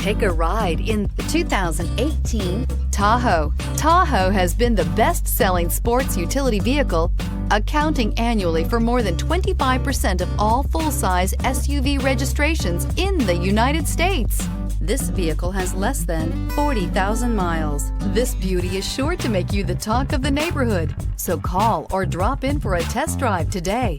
Take a ride in the 2018 Tahoe. Tahoe has been the best-selling sports utility vehicle, accounting annually for more than 25% of all full-size SUV registrations in the United States. This vehicle has less than 40,000 miles. This beauty is sure to make you the talk of the neighborhood. So call or drop in for a test drive today.